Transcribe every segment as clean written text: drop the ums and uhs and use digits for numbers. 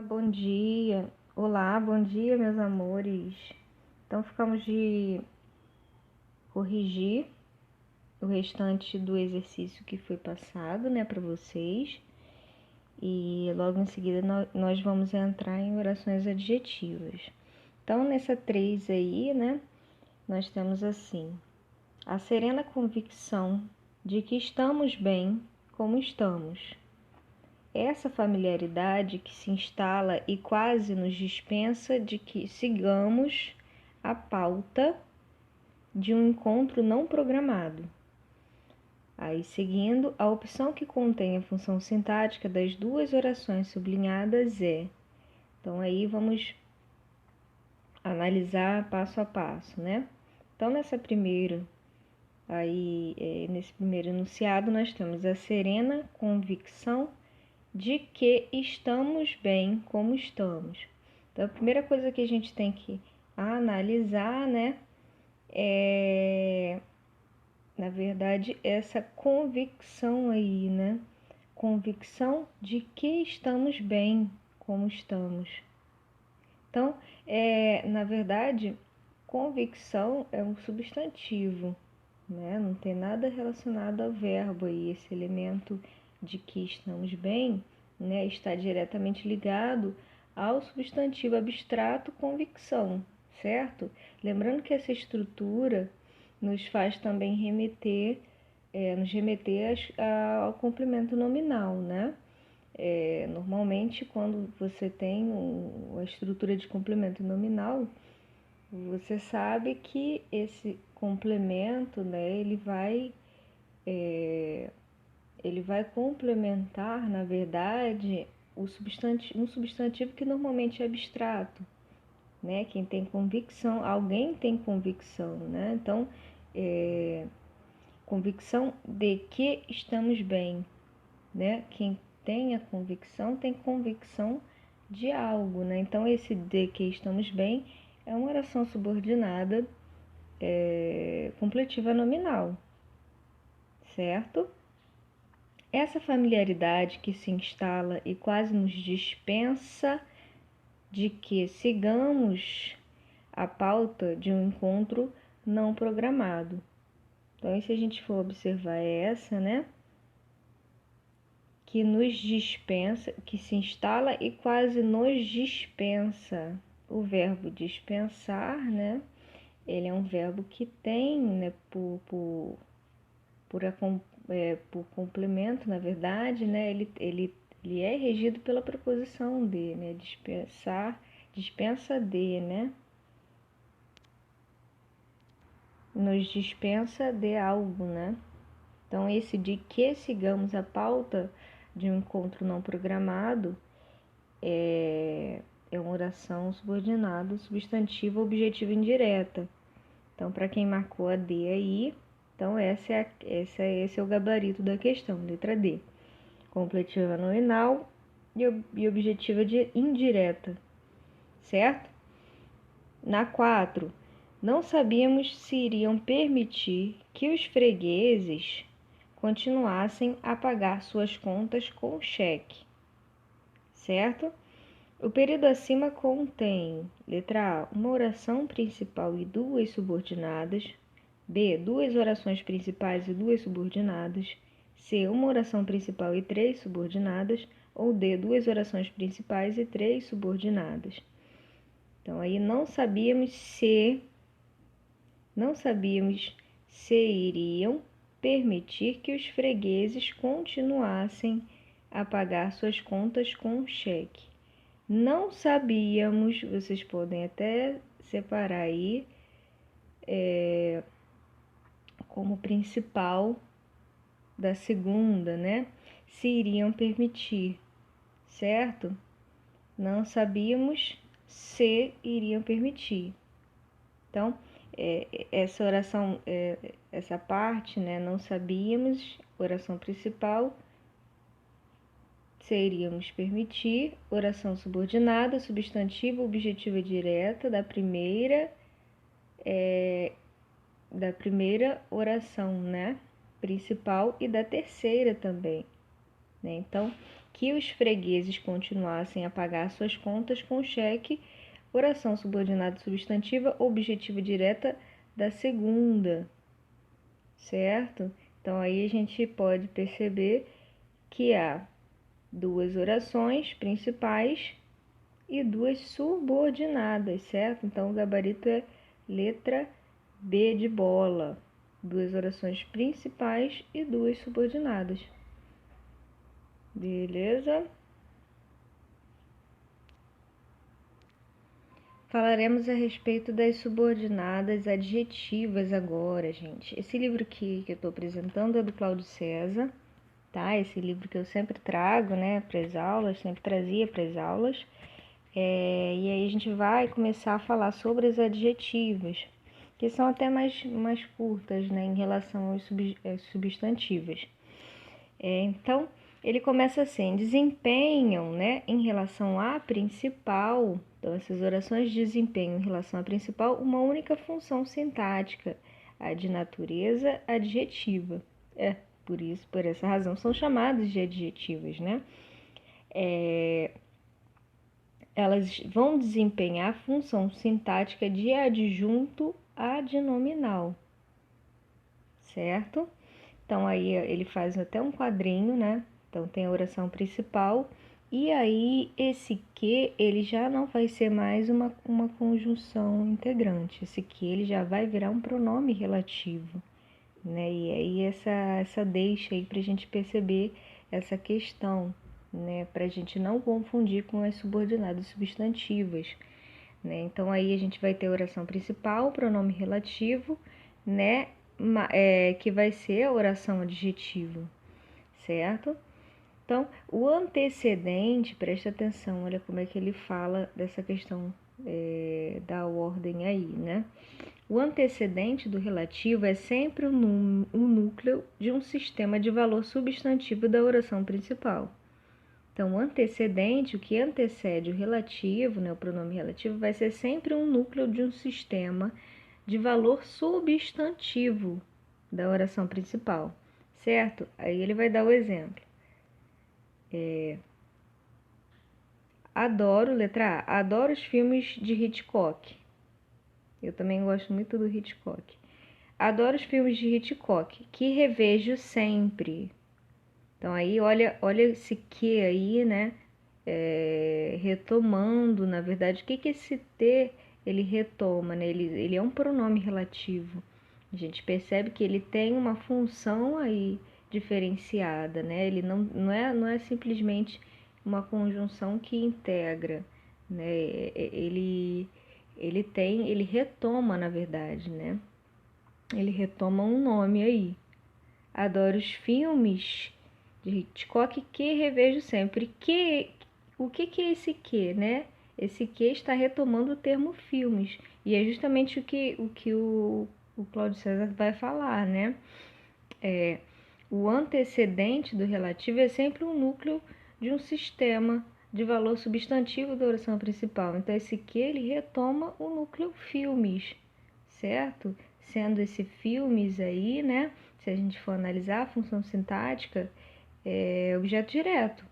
Bom dia. Olá, bom dia, meus amores. Então, ficamos de corrigir o restante do exercício que foi passado, né, para vocês. E logo em seguida nós vamos entrar em orações adjetivas. Então, nessa 3 aí, né, nós temos assim: a serena convicção de que estamos bem como estamos. Essa familiaridade que se instala e quase nos dispensa de que sigamos a pauta de um encontro não programado. Aí, seguindo, a opção que contém a função sintática das duas orações sublinhadas é. Então, aí vamos analisar passo a passo, né? Então, nesse primeiro enunciado, nós temos a serena convicção de que estamos bem como estamos. Então, a primeira coisa que a gente tem que analisar, né, é, na verdade, essa convicção aí, né? Convicção de que estamos bem como estamos. Então, na verdade, convicção é um substantivo, né? Não tem nada relacionado ao verbo aí, esse elemento de que estamos bem, né, está diretamente ligado ao substantivo abstrato convicção, certo? Lembrando que essa estrutura nos faz também nos remeter ao complemento nominal, né? Normalmente, quando você tem a estrutura de complemento nominal, você sabe que esse complemento, né, ele vai complementar, na verdade, um substantivo que normalmente é abstrato, né? Quem tem convicção, alguém tem convicção, né? Então, convicção de que estamos bem, né? Quem tem a convicção tem convicção de algo, né? Então, esse de que estamos bem é uma oração subordinada completiva nominal, certo? Essa familiaridade que se instala e quase nos dispensa de que sigamos a pauta de um encontro não programado. Então, se a gente for observar essa, né? Que nos dispensa, que se instala e quase nos dispensa. O verbo dispensar, né? Ele é um verbo que tem, né, por complemento, na verdade, né, ele é regido pela preposição de, né, dispensar, dispensa de, né, nos dispensa de algo, né. Então, esse de que sigamos a pauta de um encontro não programado é uma oração subordinada, substantiva, objetiva indireta. Então, para quem marcou a D aí, então esse é o gabarito da questão, letra D. Completiva nominal e objetiva indireta, certo? Na 4, não sabíamos se iriam permitir que os fregueses continuassem a pagar suas contas com cheque, certo? O período acima contém, letra A, uma oração principal e duas subordinadas, B, duas orações principais e duas subordinadas, C, uma oração principal e três subordinadas, ou D, duas orações principais e três subordinadas. Então, aí não sabíamos se iriam permitir que os fregueses continuassem a pagar suas contas com cheque. Não sabíamos, vocês podem até separar aí como principal da segunda, né? Se iriam permitir, certo? Não sabíamos se iriam permitir. Então, essa oração, essa parte, né? Não sabíamos, oração principal, se iríamos permitir, oração subordinada, substantivo, objetiva direta da primeira oração, né, principal e da terceira também, né? Então, que os fregueses continuassem a pagar suas contas com cheque, oração subordinada substantiva, objetiva direta da segunda, certo? Então, aí a gente pode perceber que há duas orações principais e duas subordinadas, certo? Então, o gabarito é letra B de bola. Duas orações principais e duas subordinadas. Beleza? Falaremos a respeito das subordinadas adjetivas agora, gente. Esse livro que eu estou apresentando é do Cláudio César, tá? Esse livro que eu sempre trago, né, para as aulas, sempre trazia para as aulas. E aí a gente vai começar a falar sobre as adjetivas, que são até mais curtas, né, em relação às substantivas. Então, ele começa assim: desempenham, né, em relação à principal. Então, essas orações desempenham em relação à principal uma única função sintática, a de natureza adjetiva. Por essa razão, são chamadas de adjetivas, né? Elas vão desempenhar a função sintática de adjunto adnominal, certo? Então, aí ele faz até um quadrinho, né? Então, tem a oração principal. E aí, esse que, ele já não vai ser mais uma conjunção integrante. Esse que, ele já vai virar um pronome relativo, né? E aí, essa deixa aí pra gente perceber essa questão, né? Pra gente não confundir com as subordinadas substantivas, né? Então, aí a gente vai ter a oração principal, pronome relativo, né? Que vai ser a oração adjetivo, certo? Então, o antecedente, presta atenção, olha como é que ele fala dessa questão da ordem aí, né? O antecedente do relativo é sempre o núcleo de um sistema de valor substantivo da oração principal. Então, o antecedente, o que antecede o relativo, né, o pronome relativo, vai ser sempre um núcleo de um sistema de valor substantivo da oração principal, certo? Aí ele vai dar o exemplo. Adoro, letra A, adoro os filmes de Hitchcock. Eu também gosto muito do Hitchcock. Adoro os filmes de Hitchcock, que revejo sempre. Então aí olha esse que aí, né? Retomando, na verdade, o que esse T ele retoma, né? Ele é um pronome relativo. A gente percebe que ele tem uma função aí diferenciada, né? Ele não é simplesmente uma conjunção que integra, né? Ele retoma, na verdade, né? Ele retoma um nome aí. Adoro os filmes de Hitchcock que revejo sempre. O que é esse que, né? Esse que está retomando o termo filmes. E é justamente o que o Cláudio César vai falar, né? O antecedente do relativo é sempre um núcleo de um sistema de valor substantivo da oração principal. Então, esse que ele retoma o núcleo filmes, certo? Sendo esse filmes aí, né? Se a gente for analisar a função sintática, é objeto direto,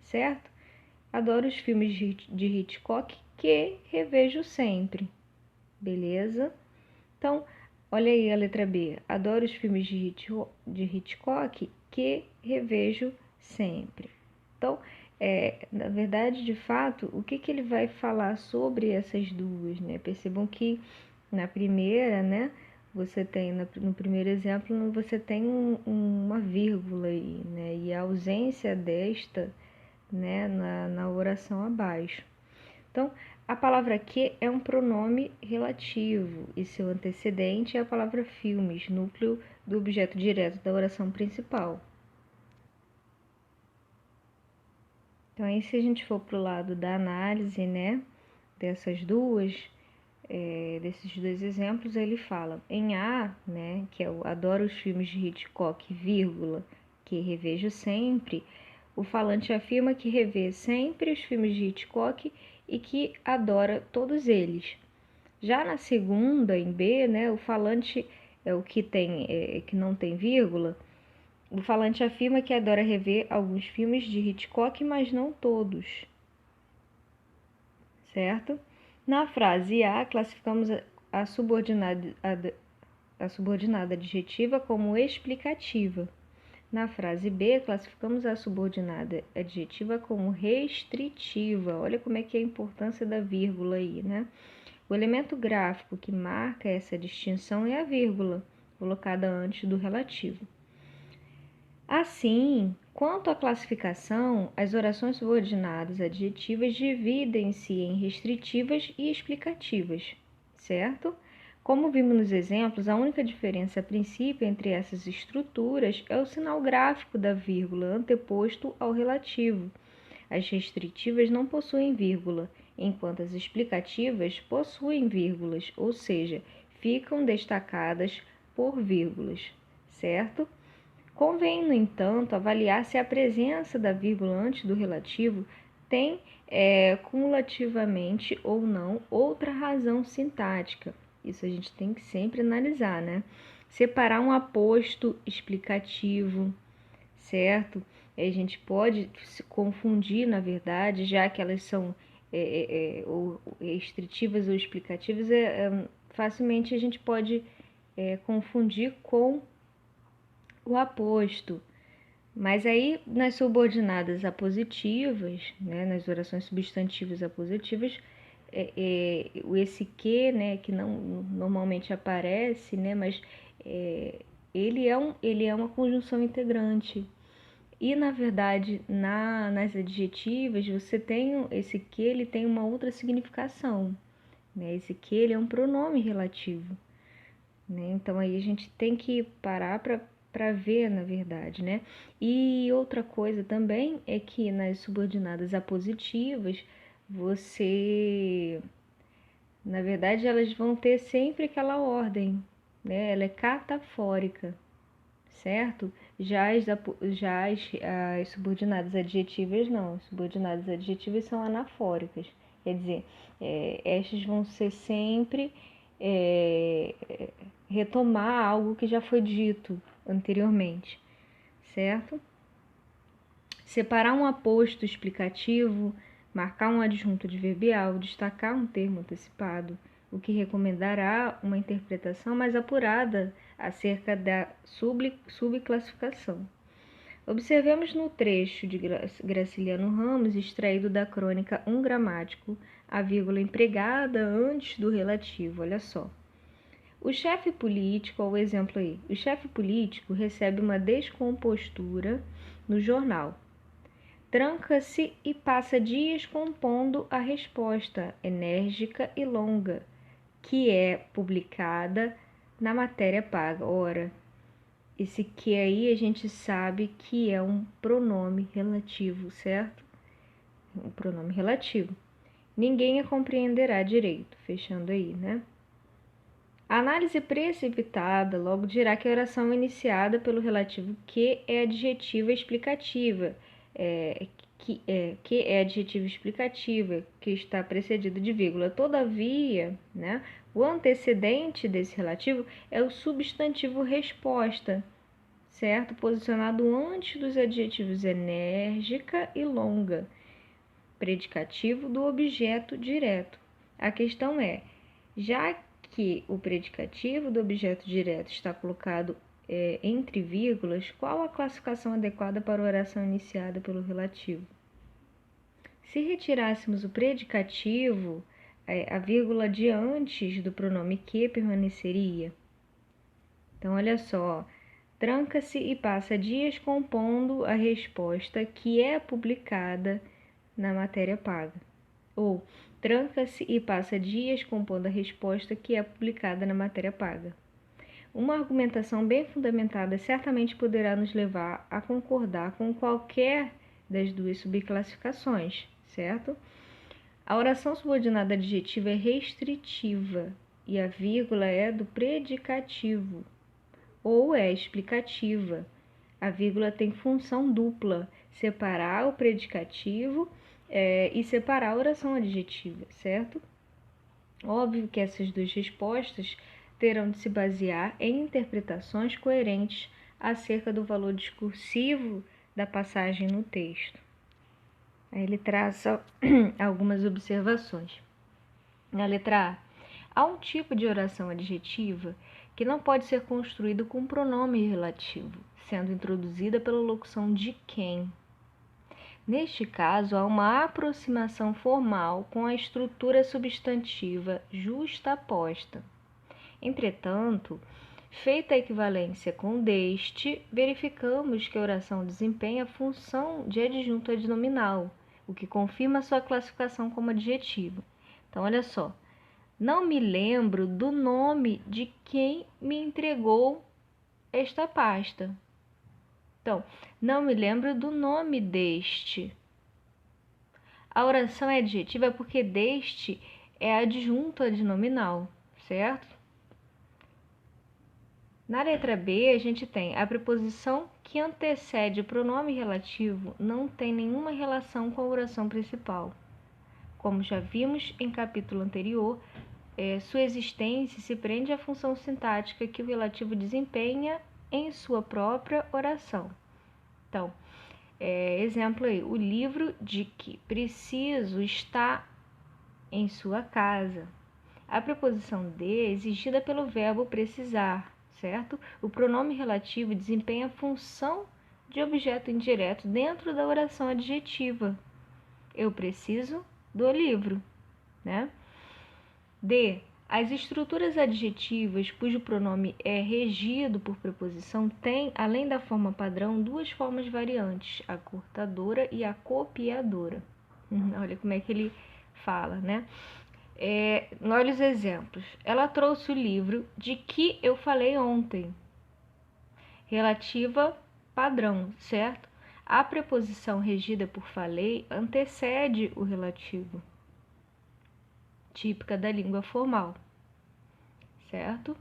certo? Adoro os filmes de Hitchcock que revejo sempre, beleza? Então, olha aí a letra B. Adoro os filmes de Hitchcock que revejo sempre. Então, na verdade, de fato, o que ele vai falar sobre essas duas, né? Percebam que na primeira, né? Você tem, no primeiro exemplo, você tem uma vírgula aí, né? E a ausência desta, né? Na oração abaixo. Então, a palavra que é um pronome relativo e seu antecedente é a palavra filmes, núcleo do objeto direto da oração principal. Então, aí se a gente for para o lado da análise, né, desses dois exemplos, ele fala em A, né, que é o adoro os filmes de Hitchcock, vírgula, que revejo sempre. O falante afirma que revê sempre os filmes de Hitchcock e que adora todos eles. Já na segunda, em B, né, o falante é o que tem que não tem vírgula, O falante afirma que adora rever alguns filmes de Hitchcock, mas não todos, certo? Na frase A, classificamos a subordinada adjetiva como explicativa. Na frase B, classificamos a subordinada adjetiva como restritiva. Olha como é que é a importância da vírgula aí, né? O elemento gráfico que marca essa distinção é a vírgula, colocada antes do relativo. Assim, quanto à classificação, as orações subordinadas adjetivas dividem-se em restritivas e explicativas, certo? Como vimos nos exemplos, a única diferença a princípio entre essas estruturas é o sinal gráfico da vírgula anteposto ao relativo. As restritivas não possuem vírgula, enquanto as explicativas possuem vírgulas, ou seja, ficam destacadas por vírgulas, certo? Convém, no entanto, avaliar se a presença da vírgula antes do relativo tem cumulativamente ou não outra razão sintática. Isso a gente tem que sempre analisar, né? Separar um aposto explicativo, certo? A gente pode se confundir, na verdade, já que elas são ou restritivas ou explicativas, facilmente a gente pode confundir com o aposto. Mas aí, nas subordinadas apositivas, né, nas orações substantivas apositivas, esse que, né, que não normalmente aparece, né, mas ele é uma conjunção integrante. E, na verdade, nas adjetivas, você tem esse que, ele tem uma outra significação. Né? Esse que, ele é um pronome relativo. Né? Então, aí a gente tem que parar para ver, na verdade, né? E outra coisa também é que nas subordinadas apositivas, na verdade, elas vão ter sempre aquela ordem, né? Ela é catafórica, certo? Já as subordinadas adjetivas não. As subordinadas adjetivas são anafóricas, quer dizer, estas vão ser sempre retomar algo que já foi dito anteriormente, certo? Separar um aposto explicativo, marcar um adjunto adverbial, destacar um termo antecipado, o que recomendará uma interpretação mais apurada acerca da subclassificação. Observemos no trecho de Graciliano Ramos, extraído da crônica Um Gramático, a vírgula empregada antes do relativo, olha só. O chefe político, olha o exemplo aí, o chefe político recebe uma descompostura no jornal. Tranca-se e passa dias compondo a resposta, enérgica e longa, que é publicada na matéria paga. Ora, esse que aí a gente sabe que é um pronome relativo, certo? Um pronome relativo. Ninguém a compreenderá direito, fechando aí, né? A análise precipitada logo dirá que a oração é iniciada pelo relativo que é adjetiva explicativa, que é adjetiva explicativa, que está precedido de vírgula. Todavia, né, o antecedente desse relativo é o substantivo resposta, certo? Posicionado antes dos adjetivos enérgica e longa, predicativo do objeto direto. A questão é, já que o predicativo do objeto direto está colocado entre vírgulas, qual a classificação adequada para a oração iniciada pelo relativo? Se retirássemos o predicativo, a vírgula de antes do pronome que permaneceria. Então, olha só, tranca-se e passa dias compondo a resposta que é publicada na matéria paga. Ou, tranca-se e passa dias compondo a resposta que é publicada na matéria paga. Uma argumentação bem fundamentada certamente poderá nos levar a concordar com qualquer das duas subclassificações, certo? A oração subordinada adjetiva é restritiva e a vírgula é do predicativo, ou é explicativa. A vírgula tem função dupla, separar o predicativo e separar a oração adjetiva, certo? Óbvio que essas duas respostas terão de se basear em interpretações coerentes acerca do valor discursivo da passagem no texto. Aí ele traça algumas observações. Na letra A, há um tipo de oração adjetiva que não pode ser construído com pronome relativo, sendo introduzida pela locução de quem. Neste caso, há uma aproximação formal com a estrutura substantiva justaposta. Entretanto, feita a equivalência com deste, verificamos que a oração desempenha a função de adjunto adnominal, o que confirma sua classificação como adjetivo. Então, olha só. Não me lembro do nome de quem me entregou esta pasta. Então, não me lembro do nome deste. A oração é adjetiva porque deste é adjunto adnominal, certo? Na letra B, a gente tem a preposição que antecede o pronome relativo não tem nenhuma relação com a oração principal. Como já vimos em capítulo anterior, sua existência se prende à função sintática que o relativo desempenha em sua própria oração. Então, exemplo aí, o livro de que preciso está em sua casa. A preposição de é exigida pelo verbo precisar, certo? O pronome relativo desempenha a função de objeto indireto dentro da oração adjetiva. Eu preciso do livro, né? D. As estruturas adjetivas cujo pronome é regido por preposição têm, além da forma padrão, duas formas variantes, a cortadora e a copiadora. Olha como é que ele fala, né? Olha os exemplos. Ela trouxe o livro de que eu falei ontem. Relativa padrão, certo? A preposição regida por falei antecede o relativo, típica da língua formal, certo?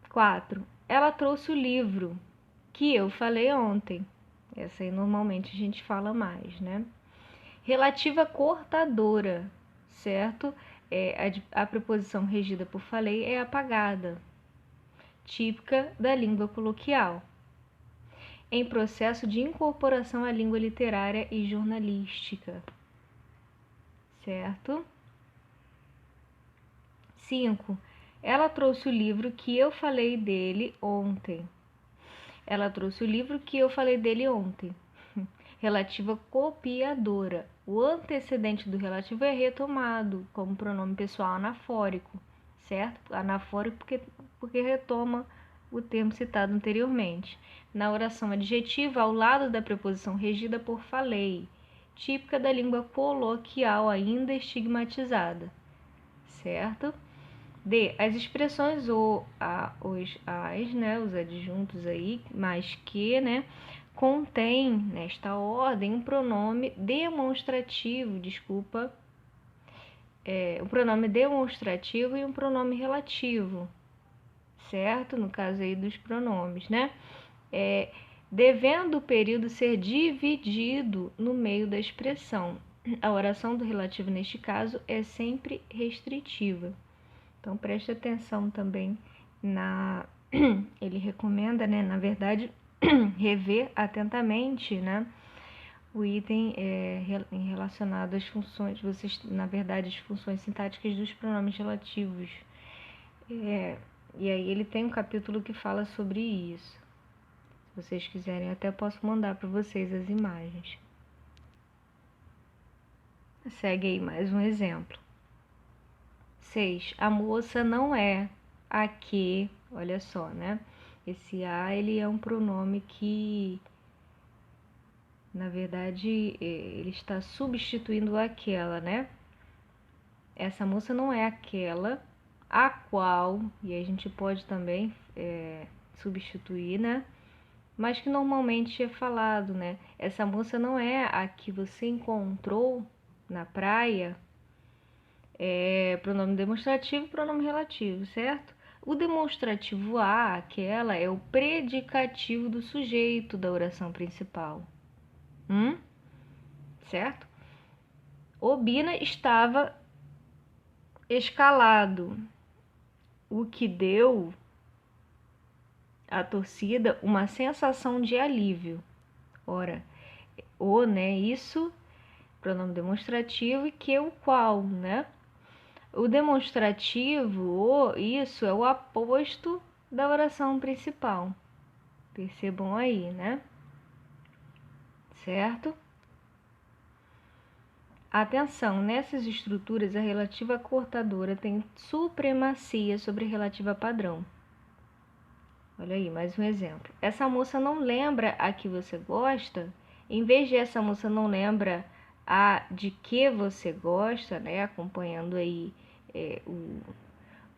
4. Ela trouxe o livro que eu falei ontem. Essa aí normalmente a gente fala mais, né? Relativa cortadora, certo? A preposição regida por falei é apagada, típica da língua coloquial, em processo de incorporação à língua literária e jornalística, certo? 5. Ela trouxe o livro que eu falei dele ontem. Ela trouxe o livro que eu falei dele ontem. Relativa copiadora. O antecedente do relativo é retomado como pronome pessoal anafórico, certo? Anafórico porque retoma o termo citado anteriormente. Na oração adjetiva, ao lado da preposição regida por falei, típica da língua coloquial ainda estigmatizada, certo? D. As expressões o, a, os, as, né, os adjuntos aí, mais que, né, contém nesta ordem um pronome demonstrativo, um pronome demonstrativo e um pronome relativo, certo? No caso aí dos pronomes, né? Devendo o período ser dividido no meio da expressão. A oração do relativo neste caso é sempre restritiva. Então, preste atenção também ele recomenda, né, na verdade, rever atentamente, né, o item relacionado às funções, na verdade, as funções sintáticas dos pronomes relativos. E aí ele tem um capítulo que fala sobre isso. Se vocês quiserem, eu até posso mandar para vocês as imagens. Segue aí mais um exemplo. 6. A moça não é a que, olha só, né? Esse a, ele é um pronome que, na verdade, ele está substituindo aquela, né? Essa moça não é aquela a qual, e a gente pode também substituir, né? Mas que normalmente é falado, né? Essa moça não é a que você encontrou na praia. Pronome demonstrativo e pronome relativo, certo? O demonstrativo a, aquela, é o predicativo do sujeito da oração principal. Certo? Obina estava escalado. O que deu a torcida, uma sensação de alívio. Ora, o, né, isso, pronome demonstrativo, e que o qual, né? O demonstrativo, o, isso, é o aposto da oração principal. Percebam aí, né? Certo? Atenção, nessas estruturas a relativa cortadora tem supremacia sobre a relativa padrão. Olha aí, mais um exemplo. Essa moça não lembra a que você gosta, em vez de essa moça não lembra a de que você gosta, né? Acompanhando aí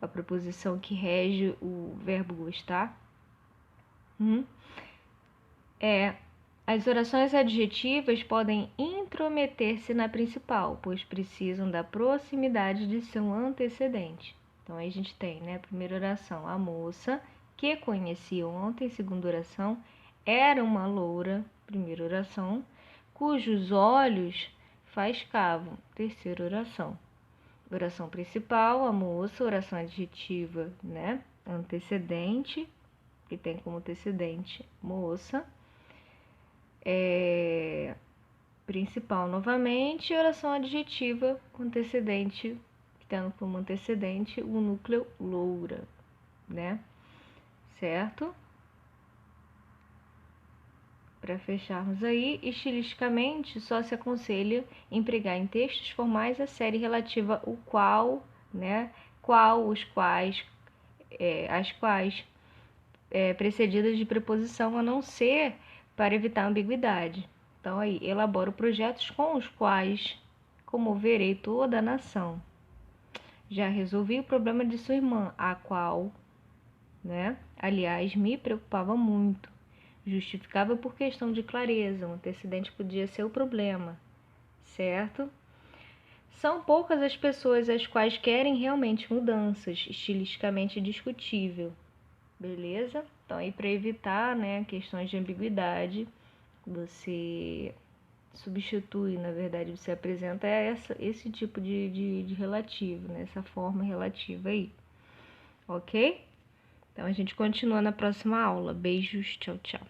a preposição que rege o verbo gostar. As orações adjetivas podem intrometer-se na principal, pois precisam da proximidade de seu antecedente. Então, aí a gente tem, né? Primeira oração, a moça que conheci ontem. Segunda oração, era uma loura. Primeira oração, cujos olhos faiscavam. Terceira oração. Oração principal, a moça. Oração adjetiva, né? Antecedente, que tem como antecedente moça. Principal novamente, oração adjetiva com antecedente, tendo como antecedente o núcleo loura, né? Certo? Para fecharmos aí, estilisticamente, só se aconselha empregar em textos formais a série relativa o qual, né? Qual, os quais, as quais, precedidas de preposição, a não ser para evitar ambiguidade. Então, aí, elaboro projetos com os quais comoverei toda a nação. Já resolvi o problema de sua irmã, a qual, né, aliás, me preocupava muito. Justificava por questão de clareza, o antecedente podia ser o problema, certo? São poucas as pessoas as quais querem realmente mudanças, estilisticamente discutível, beleza? Então, aí para evitar, né, questões de ambiguidade, você substitui, na verdade, você apresenta esse tipo de relativo, né? Essa forma relativa aí, ok? Então a gente continua na próxima aula. Beijos, tchau, tchau.